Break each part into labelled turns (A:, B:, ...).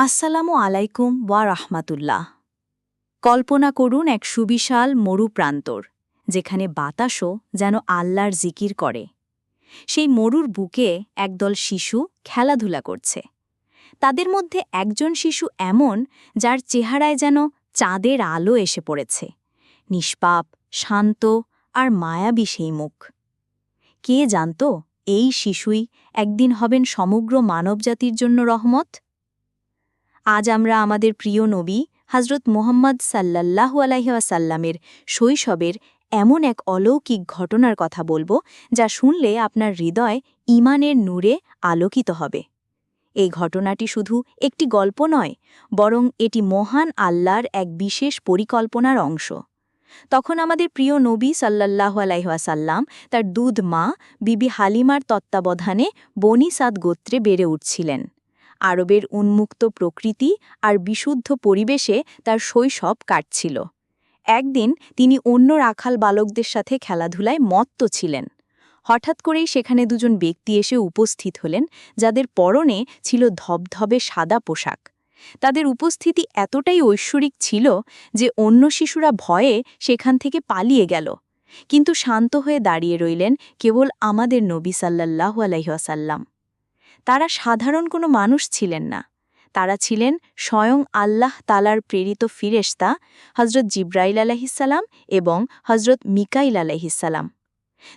A: আসসালামু আলাইকুম ওয়া রাহমাতুল্লাহ। কল্পনা করুন এক সুবিশাল মরুপ্রান্তর, যেখানে বাতাসও যেন আল্লাহর জিকির করে। সেই মরুর বুকে একদল শিশু খেলাধুলা করছে। তাদের মধ্যে একজন শিশু এমন, যার চেহারায় যেন চাঁদের আলো এসে পড়েছে। নিষ্পাপ, শান্ত আর মায়াবী সেই মুখ। কে জানত এই শিশুই একদিন হবেন সমগ্র মানবজাতির জন্য রহমত? আজ আমরা আমাদের প্রিয় নবী হজরত মুহাম্মদ সাল্লাল্লাহু আলাইহি ওয়াসাল্লামের শৈশবের এমন এক অলৌকিক ঘটনার কথা বলবো, যা শুনলে আপনার হৃদয় ঈমানের নূরে আলোকিত হবে। এই ঘটনাটি শুধু একটি গল্প নয়, বরং এটি মহান আল্লাহর এক বিশেষ পরিকল্পনার অংশ। তখন আমাদের প্রিয় নবী সাল্লাল্লাহু আলাইহি ওয়াসাল্লাম তার দুধ মা বিবি হালিমার তত্ত্বাবধানে বনি সাদ গোত্রে বেড়ে উঠছিলেন। আরবের উন্মুক্ত প্রকৃতি আর বিশুদ্ধ পরিবেশে তার শৈশব কাটছিল। একদিন তিনি অন্য রাখাল বালকদের সাথে খেলাধুলায় মত্ত ছিলেন। হঠাৎ করেই সেখানে দুজন ব্যক্তি এসে উপস্থিত হলেন, যাদের পরনে ছিল ধবধবে সাদা পোশাক। তাদের উপস্থিতি এতটাই ঐশ্বরিক ছিল যে অন্য শিশুরা ভয়ে সেখান থেকে পালিয়ে গেল, কিন্তু শান্ত হয়ে দাঁড়িয়ে রইলেন কেবল আমাদের নবী সাল্লাল্লাহু আলাইহি ওয়াসাল্লাম। তারা সাধারণ কোনো মানুষ ছিলেন না, তারা ছিলেন স্বয়ং আল্লাহ তালার প্রেরিত ফিরেশতা হজরত জিব্রাইল আলাইহিসসালাম এবং হজরত মিকাইল আলাইহিসসালাম।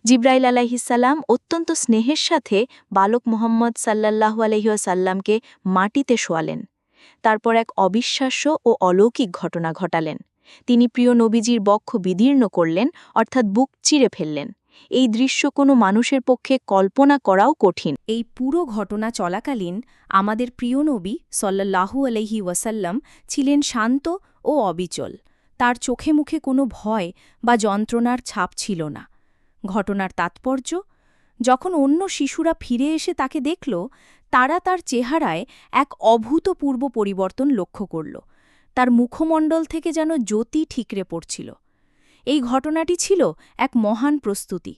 A: জিব্রাইল আলাইহিসসালাম অত্যন্ত স্নেহের সাথে বালক মুহাম্মদ সাল্লাল্লাহু আলাইহি ওয়াসাল্লামকে মাটিতে শোয়ালেন। তারপর এক অবিশ্বাস্য ও অলৌকিক ঘটনা ঘটালেন। তিনি প্রিয় নবীজির বক্ষ বিদীর্ণ করলেন, অর্থাৎ বুক চিরে ফেললেন। এই দৃশ্য কোনো মানুষের পক্ষে কল্পনা করাও কঠিন। এই পুরো ঘটনা চলাকালীন আমাদের প্রিয় নবী সাল্লাল্লাহু আলাইহি ওয়াসাল্লাম ছিলেন শান্ত ও অবিচল। তার চোখে মুখে কোনো ভয় বা যন্ত্রণার ছাপ ছিল না। ঘটনার তাৎপর্য: যখন অন্য শিশুরা ফিরে এসে তাকে দেখল, তারা তার চেহারায় এক অভূতপূর্ব পরিবর্তন লক্ষ্য করল। তার মুখমণ্ডল থেকে যেন জ্যোতি ঠিকরে পড়ছিল। এই ঘটনাটি ছিল এক মহান প্রস্তুতি।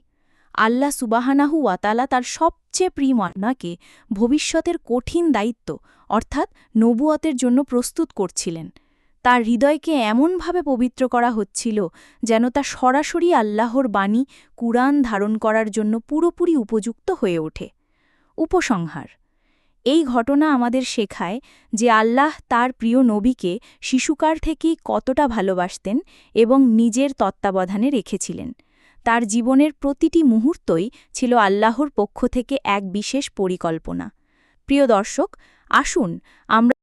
A: আল্লাহ সুবাহানাহু ওয়া তাআলা তার সবচেয়ে প্রিয় বান্দাকে ভবিষ্যতের কঠিন দায়িত্ব, অর্থাৎ নবুয়তের জন্য প্রস্তুত করছিলেন। তার হৃদয়কে এমনভাবে পবিত্র করা হচ্ছিল যেন তা সরাসরি আল্লাহর বাণী কুরআন ধারণ করার জন্য পুরোপুরি উপযুক্ত হয়ে ওঠে। উপসংহার: এই ঘটনা আমাদের শেখায় যে আল্লাহ তার প্রিয় নবীকে শিশুকাল থেকেই কতটা ভালোবাসতেন এবং নিজের তত্ত্বাবধানে রেখেছিলেন। তার জীবনের প্রতিটি মুহূর্তই ছিল আল্লাহর পক্ষ থেকে এক বিশেষ পরিকল্পনা। প্রিয় দর্শক, আসুন আমরা